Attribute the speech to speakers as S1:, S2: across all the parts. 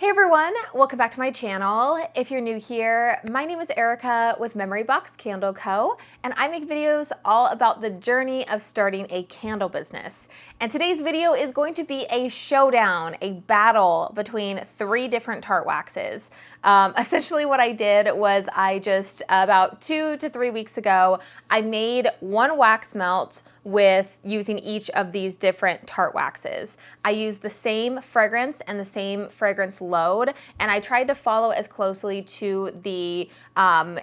S1: Hey everyone, welcome back to my channel. If you're new here, my name is Erica with Memory Box Candle Co. and I make videos all about the journey of starting a candle business. And today's video is going to be a showdown, a battle between three different Tart waxes. Essentially what I did was I just about 2 to 3 weeks ago, I made one wax melt with using each of these different Tart waxes. I used the same fragrance and the same fragrance load, and I tried to follow as closely to the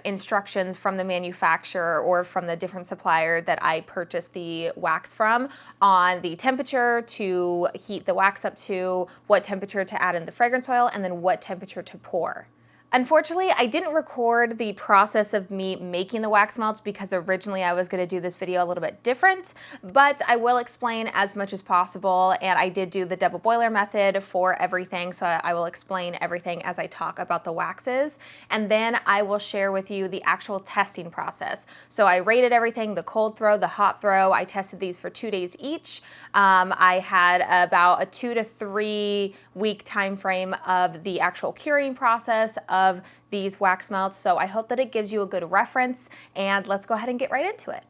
S1: instructions from the manufacturer or from the different supplier that I purchased the wax from on the temperature to heat the wax up to, what temperature to add in the fragrance oil, and then what temperature to pour. Unfortunately, I didn't record the process of me making the wax melts because originally I was going to do this video a little bit different, but I will explain as much as possible, and I did do the double boiler method for everything, so I will explain everything as I talk about the waxes, and then I will share with you the actual testing process. So I rated everything, the cold throw, the hot throw. I tested these for 2 days each. I had about a 2 to 3 week time frame of the actual curing process of these wax melts, so I hope that it gives you a good reference, and let's go ahead and get right into it.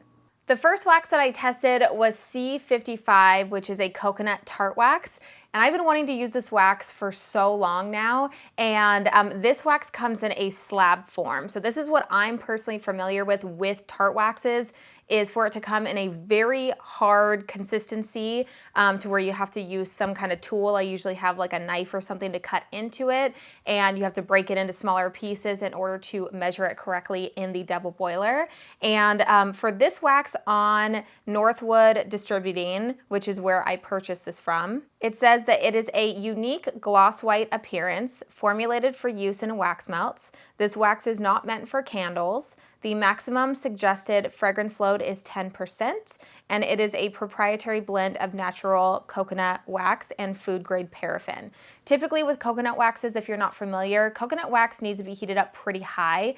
S1: The first wax that I tested was C55, which is a coconut tart wax. And I've been wanting to use this wax for so long now, and this wax comes in a slab form. So this is what I'm personally familiar with tart waxes, is for it to come in a very hard consistency to where you have to use some kind of tool. I usually have like a knife or something to cut into it, and you have to break it into smaller pieces in order to measure it correctly in the double boiler. And for this wax on Northwood Distributing, which is where I purchased this from, it says that it is a unique gloss white appearance formulated for use in wax melts. This wax is not meant for candles. The maximum suggested fragrance load is 10%, and it is a proprietary blend of natural coconut wax and food grade paraffin. Typically with coconut waxes, if you're not familiar, coconut wax needs to be heated up pretty high.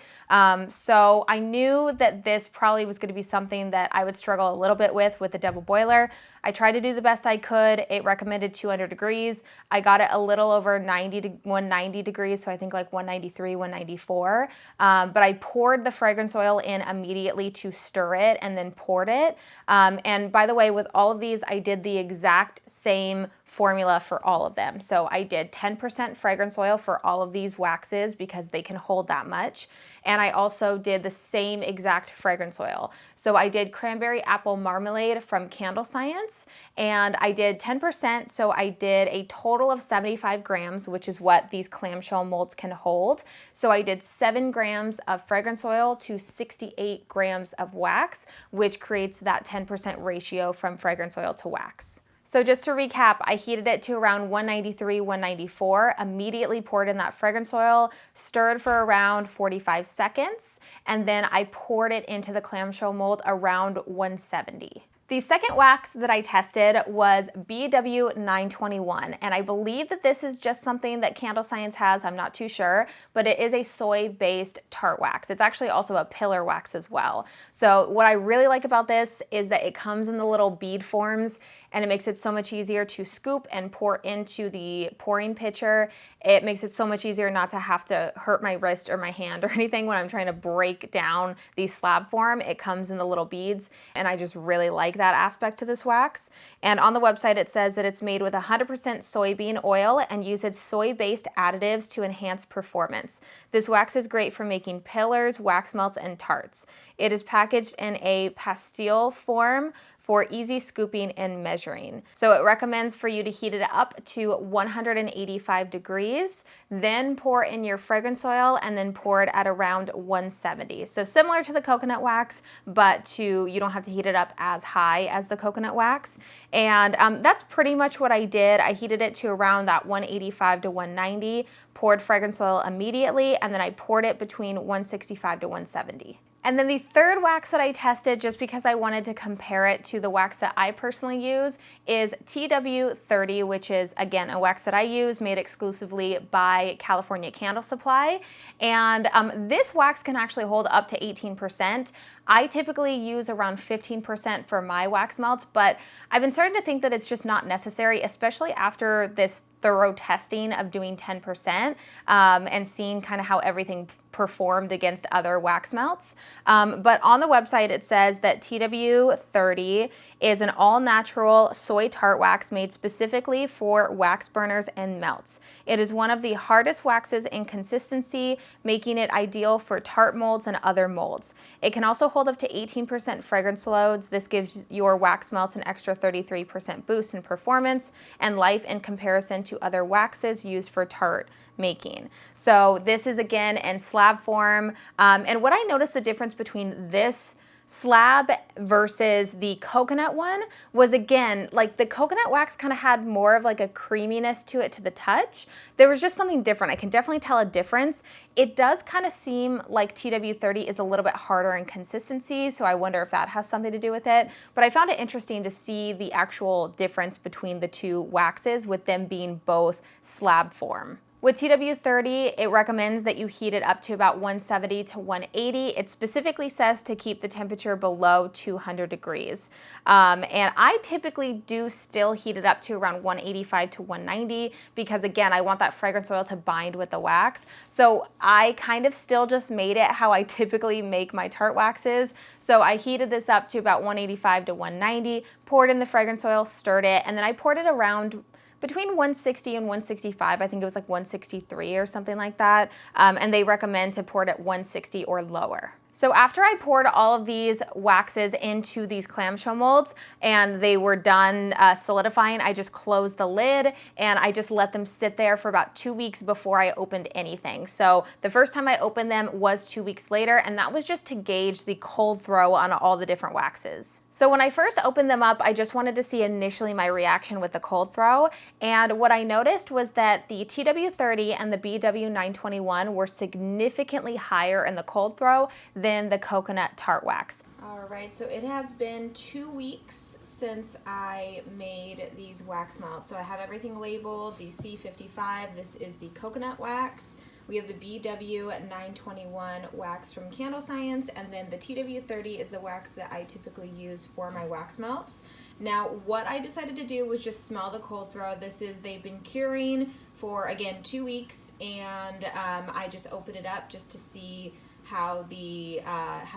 S1: So I knew that this probably was going to be something that I would struggle a little bit with the double boiler. I tried to do the best I could. It recommended 200 degrees. I got it a little over 90 to 190 degrees, so I think like 193, 194. But I poured the fragrance oil in immediately to stir it and then poured it. And by the way, with all of these, I did the exact same formula for all of them. So I did 10% fragrance oil for all of these waxes because they can hold that much. And I also did the same exact fragrance oil. So I did cranberry apple marmalade from Candle Science, and I did 10%. So I did a total of 75 grams, which is what these clamshell molds can hold. So I did 7 grams of fragrance oil to 68 grams of wax, which creates that 10% ratio from fragrance oil to wax. So just to recap, I heated it to around 193, 194, immediately poured in that fragrance oil, stirred for around 45 seconds, and then I poured it into the clamshell mold around 170. The second wax that I tested was BW921, and I believe that this is just something that Candle Science has, I'm not too sure, but it is a soy-based tart wax. It's actually also a pillar wax as well. So what I really like about this is that it comes in the little bead forms, and it makes it so much easier to scoop and pour into the pouring pitcher. It makes it so much easier not to have to hurt my wrist or my hand or anything when I'm trying to break down the slab form. It comes in the little beads, and I just really like that aspect to this wax. And on the website it says that it's made with 100% soybean oil and uses soy-based additives to enhance performance. This wax is great for making pillars, wax melts, and tarts. It is packaged in a pastille form for easy scooping and measuring. So it recommends for you to heat it up to 185 degrees, then pour in your fragrance oil, and then pour it at around 170. So similar to the coconut wax, but you don't have to heat it up as high as the coconut wax. And that's pretty much what I did. I heated it to around that 185 to 190, poured fragrance oil immediately, and then I poured it between 165 to 170. And then the third wax that I tested, just because I wanted to compare it to the wax that I personally use, is TW30, which is, again, a wax that I use made exclusively by California Candle Supply. And this wax can actually hold up to 18%. I typically use around 15% for my wax melts, but I've been starting to think that it's just not necessary, especially after this thorough testing of doing 10% and seeing kind of how everything performed against other wax melts. But on the website, it says that TW30 is an all-natural soy tart wax made specifically for wax burners and melts. It is one of the hardest waxes in consistency, making it ideal for tart molds and other molds. It can also hold up to 18% fragrance loads. This gives your wax melts an extra 33% boost in performance and life in comparison to other waxes used for tart making. So this is again in slab form. And what I noticed the difference between this slab versus the coconut one was, again, like the coconut wax kind of had more of like a creaminess to it to the touch. There was just something different. I can definitely tell a difference. It does kind of seem like TW30 is a little bit harder in consistency, so I wonder if that has something to do with it. But I found it interesting to see the actual difference between the two waxes with them being both slab form. With TW30, it recommends that you heat it up to about 170 to 180. It specifically says to keep the temperature below 200 degrees. And I typically do still heat it up to around 185 to 190 because, again, I want that fragrance oil to bind with the wax. So I kind of still just made it how I typically make my tart waxes. So I heated this up to about 185 to 190, poured in the fragrance oil, stirred it, and then I poured it around between 160 and 165. I think it was like 163 or something like that. And they recommend to pour it at 160 or lower. So after I poured all of these waxes into these clamshell molds and they were done solidifying, I just closed the lid and I just let them sit there for about 2 weeks before I opened anything. So the first time I opened them was 2 weeks later, and that was just to gauge the cold throw on all the different waxes. So when I first opened them up, I just wanted to see initially my reaction with the cold throw. And what I noticed was that the TW30 and the BW921 were significantly higher in the cold throw than the coconut tart wax. All right, so it has been 2 weeks since I made these wax melts. So I have everything labeled. The C55, this is the coconut wax. We have the BW921 wax from Candle Science, and then the TW30 is the wax that I typically use for my wax melts. Now, what I decided to do was just smell the cold throw. They've been curing for, again, 2 weeks, and I just opened it up just to see how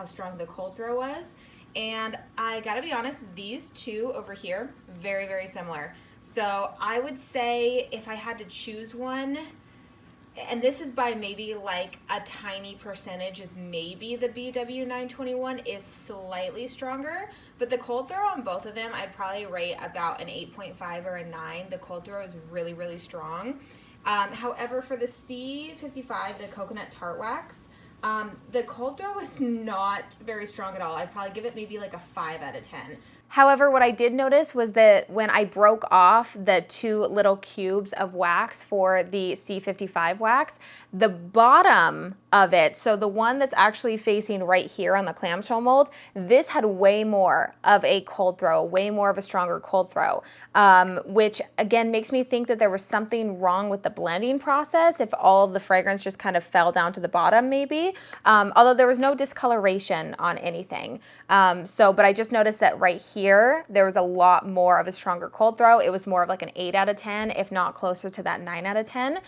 S1: strong the cold throw was. And I gotta be honest, these two over here, very, very similar. So I would say if I had to choose one, and this is by maybe like a tiny percentage, is maybe the BW921 is slightly stronger, but the cold throw on both of them, I'd probably rate about an 8.5 or a 9. The cold throw is really, really strong. However, for the C55, the coconut tart wax, the cold throw is not very strong at all. I'd probably give it maybe like a 5 out of 10. However, what I did notice was that when I broke off the 2 little cubes of wax for the C55 wax, the bottom of it, so the one that's actually facing right here on the clamshell mold, this had way more of a cold throw, way more of a stronger cold throw, which again makes me think that there was something wrong with the blending process if all of the fragrance just kind of fell down to the bottom maybe, although there was no discoloration on anything. But I just noticed that right here, there was a lot more of a stronger cold throw. It was more of like an 8 out of 10, if not closer to that 9 out of 10.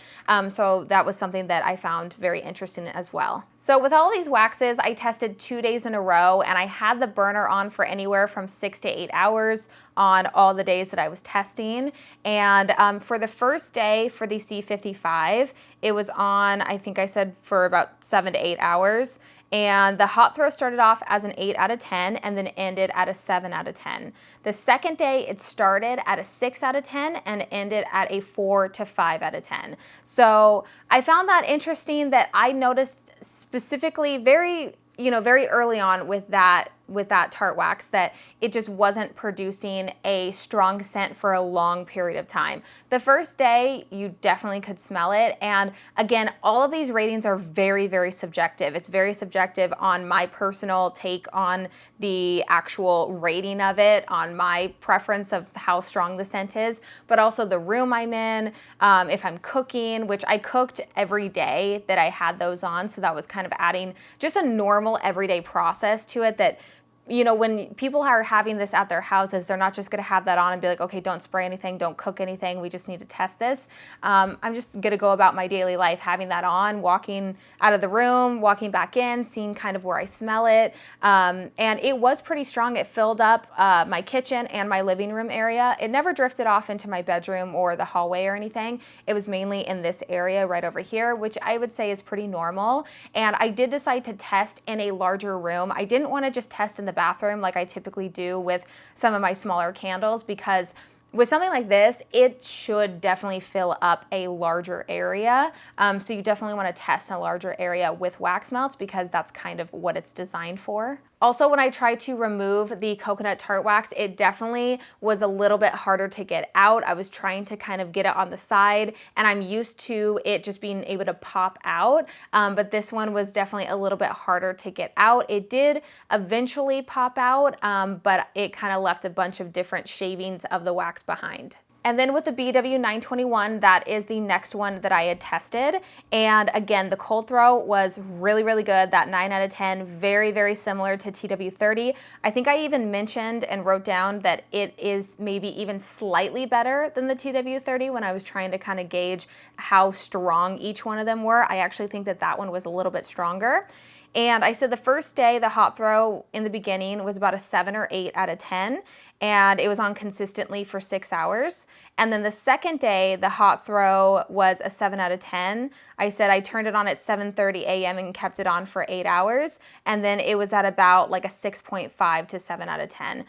S1: So that was something that I found very interesting as well. So with all these waxes, I tested 2 days in a row, and I had the burner on for anywhere from 6 to 8 hours on all the days that I was testing. And for the first day for the C55, it was on, I think I said, for about 7 to 8 hours. And the hot throw started off as an 8 out of 10 and then ended at a 7 out of 10. The second day, it started at a 6 out of 10 and ended at a 4 to 5 out of 10. So I found that interesting that I noticed specifically very early on with that with that Tart wax that it just wasn't producing a strong scent for a long period of time. The first day, you definitely could smell it. And again, all of these ratings are very, very subjective. It's very subjective on my personal take on the actual rating of it, on my preference of how strong the scent is, but also the room I'm in, if I'm cooking, which I cooked every day that I had those on. So that was kind of adding just a normal everyday process to it that, you know, when people are having this at their houses, they're not just going to have that on and be like, okay, don't spray anything, don't cook anything, we just need to test this. I'm just going to go about my daily life having that on, walking out of the room, walking back in, seeing kind of where I smell it. And it was pretty strong. It filled up my kitchen and my living room area. It never drifted off into my bedroom or the hallway or anything. It was mainly in this area right over here, which I would say is pretty normal. And I did decide to test in a larger room. I didn't want to just test in the bathroom like I typically do with some of my smaller candles, because with something like this, it should definitely fill up a larger area. So you definitely want to test in a larger area with wax melts because that's kind of what it's designed for. Also, when I tried to remove the coconut tart wax, it definitely was a little bit harder to get out. I was trying to kind of get it on the side, and I'm used to it just being able to pop out, but this one was definitely a little bit harder to get out. It did eventually pop out, but it kind of left a bunch of different shavings of the wax behind. And then with the BW921, that is the next one that I had tested. And again, the cold throw was really, really good. That 9 out of 10, very, very similar to TW30. I think I even mentioned and wrote down that it is maybe even slightly better than the TW30 when I was trying to kind of gauge how strong each one of them were. I actually think that that one was a little bit stronger. And I said the first day, the hot throw in the beginning was about a 7 or 8 out of 10, and it was on consistently for 6 hours. And then the second day, the hot throw was a 7 out of 10. I said I turned it on at 7:30 a.m. and kept it on for 8 hours. And then it was at about like a 6.5 to 7 out of 10.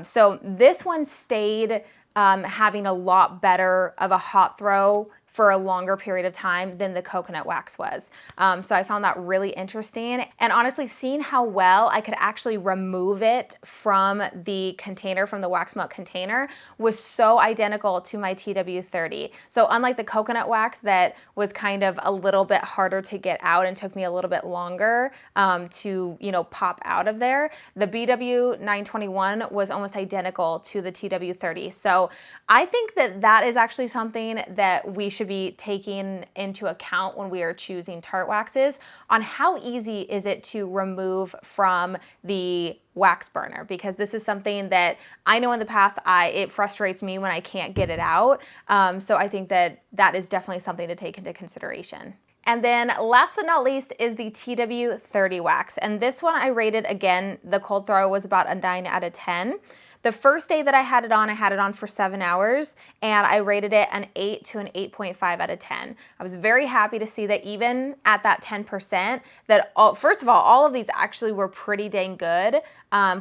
S1: So this one stayed having a lot better of a hot throw for a longer period of time than the coconut wax was. So I found that really interesting. And honestly, seeing how well I could actually remove it from the container, from the wax melt container, was so identical to my TW30. So unlike the coconut wax that was kind of a little bit harder to get out and took me a little bit longer to, you know, pop out of there, the BW921 was almost identical to the TW30. So I think that that is actually something that we should be taking into account when we are choosing tart waxes, on how easy is it to remove from the wax burner, because this is something that I know in the past it frustrates me when I can't get it out. So I think that that is definitely something to take into consideration. And then last but not least is the TW30 wax. And this one I rated, again, the cold throw was about a 9 out of 10. The first day that I had it on for 7 hours, and I rated it an 8 to an 8.5 out of 10. I was very happy to see that even at that 10%, that first of all of these actually were pretty dang good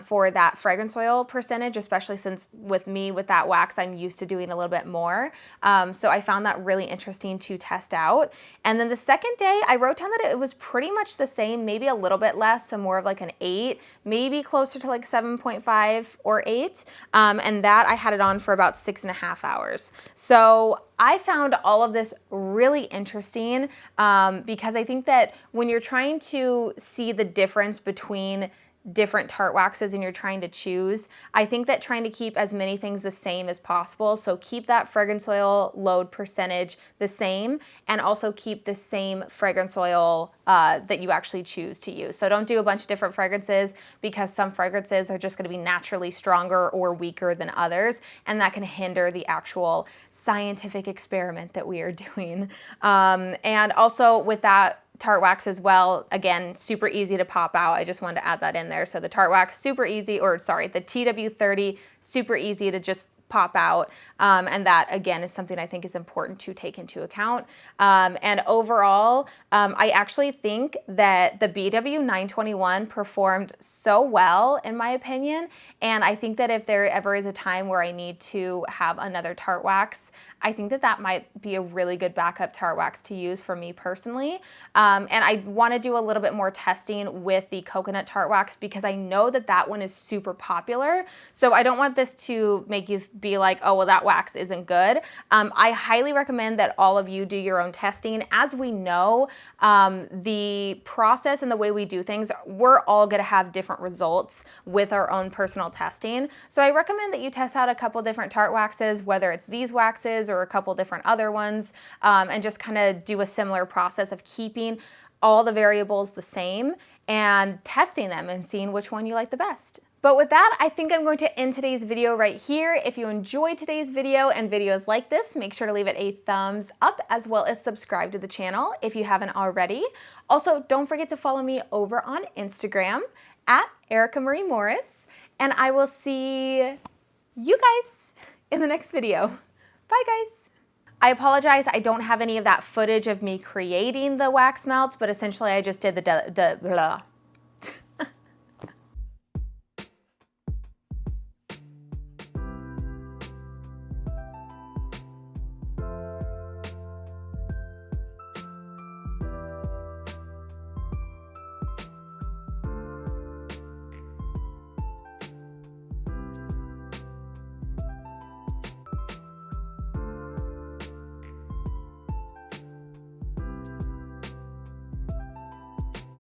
S1: for that fragrance oil percentage, especially since with me, with that wax, I'm used to doing a little bit more. So I found that really interesting to test out. And then the second day, I wrote down that it was pretty much the same, maybe a little bit less, so more of like an 8, maybe closer to like 7.5 or 8. And that I had it on for about 6.5 hours. So I found all of this really interesting because I think that when you're trying to see the difference between different tart waxes and you're trying to choose, I think that trying to keep as many things the same as possible. So keep that fragrance oil load percentage the same, and also keep the same fragrance oil that you actually choose to use. So don't do a bunch of different fragrances, because some fragrances are just going to be naturally stronger or weaker than others, and that can hinder the actual scientific experiment that we are doing. And also with that tart wax as well, again, super easy to pop out. I just wanted to add that in there. So the tart wax, super easy, or sorry, the TW30, super easy to just pop out. And that, again, is something I think is important to take into account. And overall, I actually think that the BW921 performed so well, in my opinion. And I think that if there ever is a time where I need to have another Tart wax, I think that that might be a really good backup Tart wax to use for me personally. And I want to do a little bit more testing with the coconut Tart wax because I know that that one is super popular. So I don't want this to make you be like, oh, well, that wax isn't good. I highly recommend that all of you do your own testing. As we know, the process and the way we do things, we're all going to have different results with our own personal testing. So I recommend that you test out a couple different Tart waxes, whether it's these waxes or a couple different other ones, and just kind of do a similar process of keeping all the variables the same and testing them and seeing which one you like the best. But with that, I think I'm going to end today's video right here. If you enjoyed today's video and videos like this, make sure to leave it a thumbs up as well as subscribe to the channel if you haven't already. Also, don't forget to follow me over on Instagram at Erica Marie Morris, and I will see you guys in the next video. Bye, guys. I apologize, I don't have any of that footage of me creating the wax melts, but essentially I just did the blah.